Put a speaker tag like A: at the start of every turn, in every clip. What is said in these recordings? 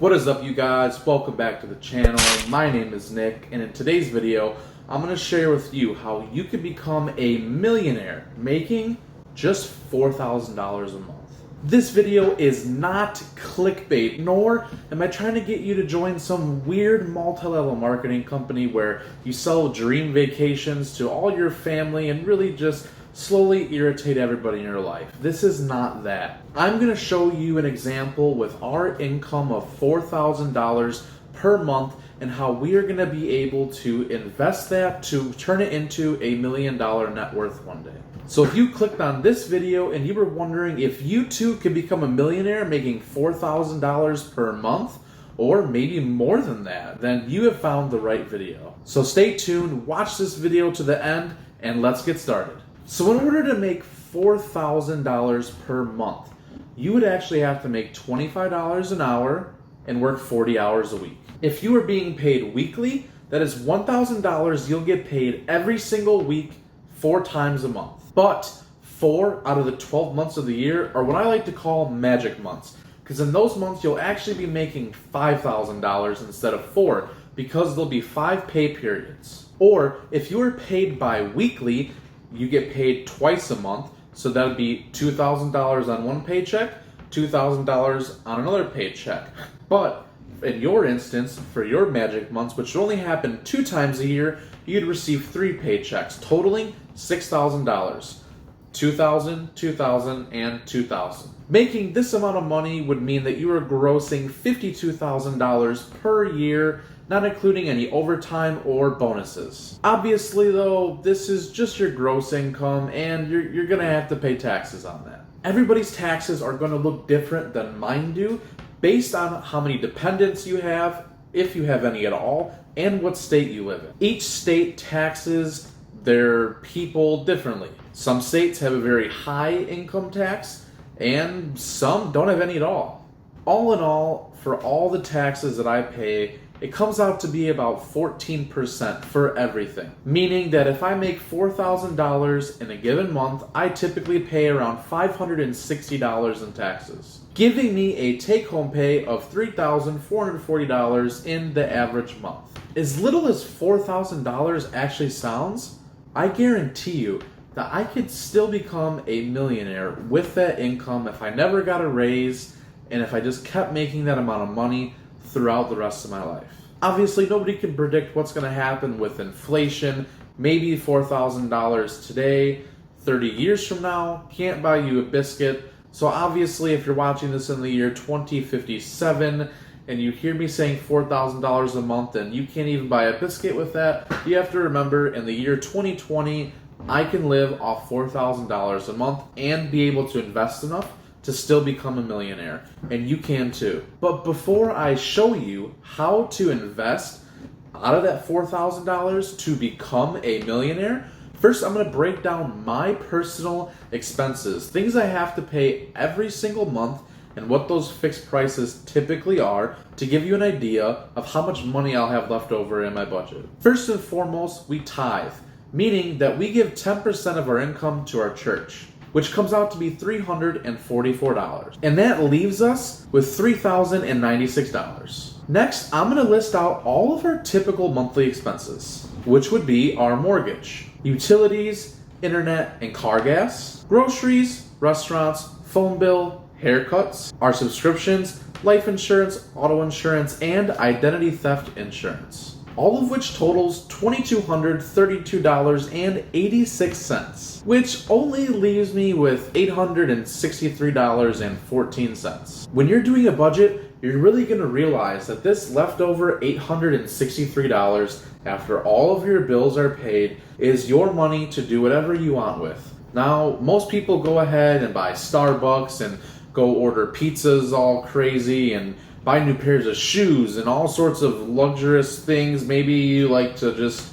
A: What is up, you guys? Welcome back to the channel. My name is Nick, and in today's video I'm going to share with you how you can become a millionaire making just $4,000 a month. This video is not clickbait, nor am I trying to get you to join some weird multi-level marketing company where you sell dream vacations to all your family and really just slowly irritate everybody in your life. This is not that. I'm going to show you an example with our income of $4,000 per month and how we are going to be able to invest that to turn it into $1 million net worth one day. So if you clicked on this video and you were wondering if you too could become a millionaire making $4,000 per month, or maybe more than that, then you have found the right video. So stay tuned, watch this video to the end, and let's get started. So in order to make $4,000 per month, you would actually have to make $25 an hour and work 40 hours a week. If you are being paid weekly, that is $1,000 you'll get paid every single week 4 times a month. But 4 out of the 12 months of the year are what I like to call magic months, because in those months you'll actually be making $5,000 instead of 4, because there'll be 5 pay periods. Or if you are paid bi-weekly, you get paid twice a month, so that would be $2,000 on one paycheck, $2,000 on another paycheck. But in your instance, for your magic months, which only happen 2 times a year, you'd receive 3 paychecks, totaling $6,000. $2,000, $2,000, and $2,000. Making this amount of money would mean that you are grossing $52,000 per year, not including any overtime or bonuses. Obviously though, this is just your gross income and you're gonna have to pay taxes on that. Everybody's taxes are gonna look different than mine do based on how many dependents you have, if you have any at all, and what state you live in. Each state taxes their people differently. Some states have a very high income tax and some don't have any at all. All in all, for all the taxes that I pay, it comes out to be about 14% for everything. Meaning that if I make $4,000 in a given month, I typically pay around $560 in taxes, giving me a take-home pay of $3,440 in the average month. As little as $4,000 actually sounds, I guarantee you that I could still become a millionaire with that income if I never got a raise and if I just kept making that amount of money throughout the rest of my life. Obviously, nobody can predict what's going to happen with inflation. Maybe $4,000 today, 30 years from now, can't buy you a biscuit. So obviously, if you're watching this in the year 2057 and you hear me saying $4,000 a month and you can't even buy a biscuit with that, you have to remember in the year 2020, I can live off $4,000 a month and be able to invest enough to still become a millionaire, and you can too. But before I show you how to invest out of that $4,000 to become a millionaire, first I'm going to break down my personal expenses, things I have to pay every single month, and what those fixed prices typically are to give you an idea of how much money I'll have left over in my budget. First and foremost, we tithe, meaning that we give 10% of our income to our church, which comes out to be $344. And that leaves us with $3,096. Next, I'm gonna list out all of our typical monthly expenses, which would be our mortgage, utilities, internet and car gas, groceries, restaurants, phone bill, haircuts, our subscriptions, life insurance, auto insurance, and identity theft insurance. All of which totals $2,232.86, which only leaves me with $863.14. When you're doing a budget, you're really going to realize that this leftover $863 after all of your bills are paid is your money to do whatever you want with. Now, most people go ahead and buy Starbucks and go order pizzas all crazy and buy new pairs of shoes and all sorts of luxurious things. Maybe you like to just,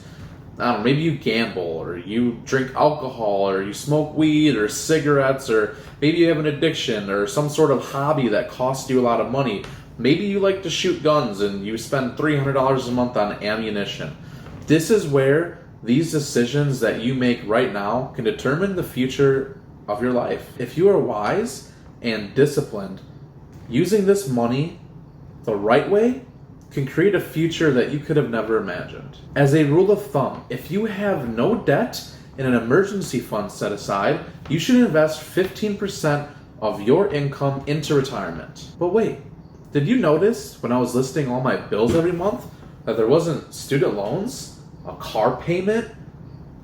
A: I don't know, maybe you gamble or you drink alcohol or you smoke weed or cigarettes, or maybe you have an addiction or some sort of hobby that costs you a lot of money. Maybe you like to shoot guns and you spend $300 a month on ammunition. This is where these decisions that you make right now can determine the future of your life. If you are wise and disciplined, using this money the right way can create a future that you could have never imagined. As a rule of thumb, if you have no debt and an emergency fund set aside, you should invest 15% of your income into retirement. But wait, did you notice when I was listing all my bills every month that there wasn't student loans, a car payment,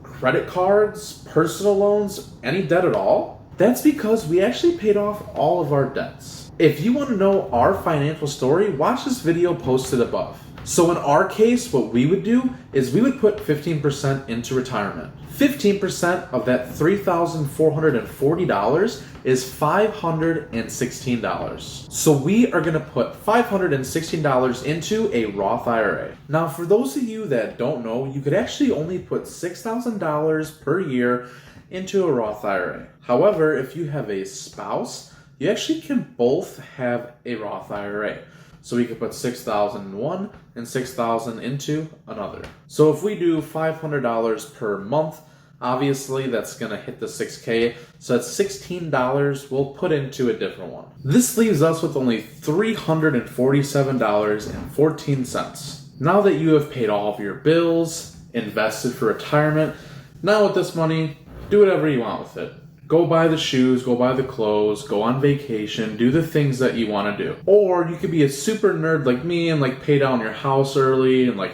A: credit cards, personal loans, any debt at all? That's because we actually paid off all of our debts. If you want to know our financial story, watch this video posted above. So in our case, what we would do is we would put 15% into retirement. 15% of that $3,440 is $516. So we are going to put $516 into a Roth IRA. Now, for those of you that don't know, you could actually only put $6,000 per year into a Roth IRA. However, if you have a spouse, you actually can both have a Roth IRA. So we could put $6,000 in one and $6,000 into another. So if we do $500 per month, obviously that's going to hit the $6K. So that's $16 we'll put into a different one. This leaves us with only $347.14. Now that you have paid all of your bills, invested for retirement, now with this money, do whatever you want with it. Go buy the shoes, go buy the clothes, go on vacation, do the things that you want to do. Or you could be a super nerd like me and like pay down your house early and like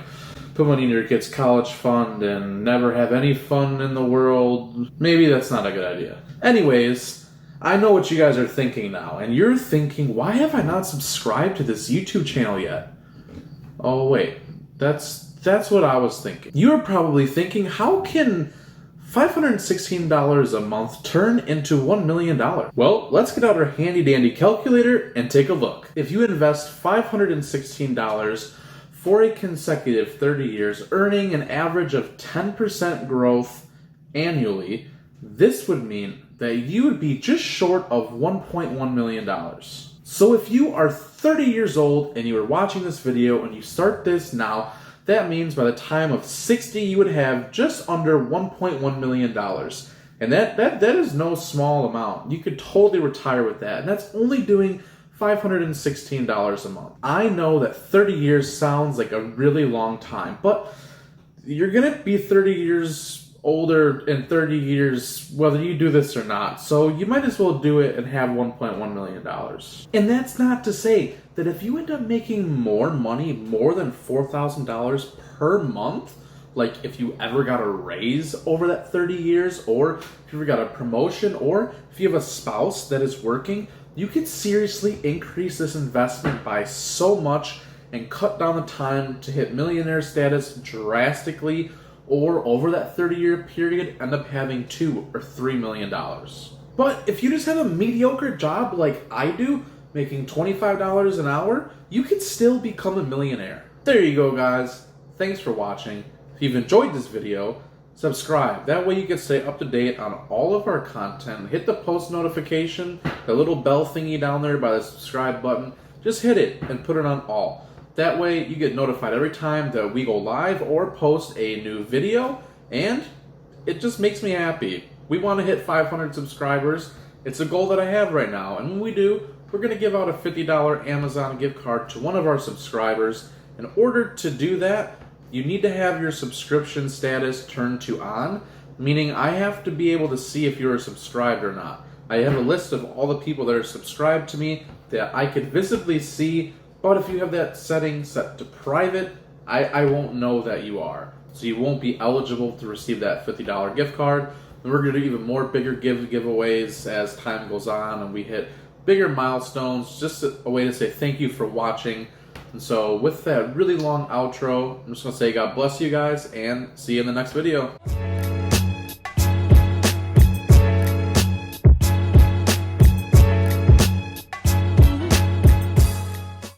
A: put money in your kid's college fund and never have any fun in the world. Maybe that's not a good idea. Anyways, I know what you guys are thinking now, and you're thinking, why have I not subscribed to this YouTube channel yet? Oh wait, that's what I was thinking. You're probably thinking, how can $516 a month turn into $1 million? Well, let's get out our handy dandy calculator and take a look. If you invest $516 for a consecutive 30 years, earning an average of 10% growth annually, this would mean that you would be just short of $1.1 million. So if you are 30 years old and you are watching this video and you start this now, that means by the time of 60, you would have just under $1.1 million. And that is no small amount. You could totally retire with that. And that's only doing $516 a month. I know that 30 years sounds like a really long time, but you're going to be 30 years older in 30 years, whether you do this or not. So you might as well do it and have $1.1 million. And that's not to say that if you end up making more money, more than $4,000 per month, like if you ever got a raise over that 30 years, or if you ever got a promotion, or if you have a spouse that is working, you could seriously increase this investment by so much and cut down the time to hit millionaire status drastically, or over that 30-year period end up having $2 or $3 million. But if you just have a mediocre job like I do, making $25 an hour, you could still become a millionaire. There you go, guys. Thanks for watching. If you've enjoyed this video, subscribe. That way you can stay up to date on all of our content. Hit the post notification, the little bell thingy down there by the subscribe button. Just hit it and put it on all. That way you get notified every time that we go live or post a new video, and it just makes me happy. We want to hit 500 subscribers. It's a goal that I have right now, and when we do, we're going to give out a $50 Amazon gift card to one of our subscribers. In order to do that, you need to have your subscription status turned to on, meaning I have to be able to see if you're subscribed or not. I have a list of all the people that are subscribed to me that I could visibly see, but if you have that setting set to private, I won't know that you are. So you won't be eligible to receive that $50 gift card. And we're going to do even more bigger giveaways as time goes on and we hit bigger milestones. Just a way to say thank you for watching. And so with that really long outro, I'm just going to say God bless you guys and see you in the next video.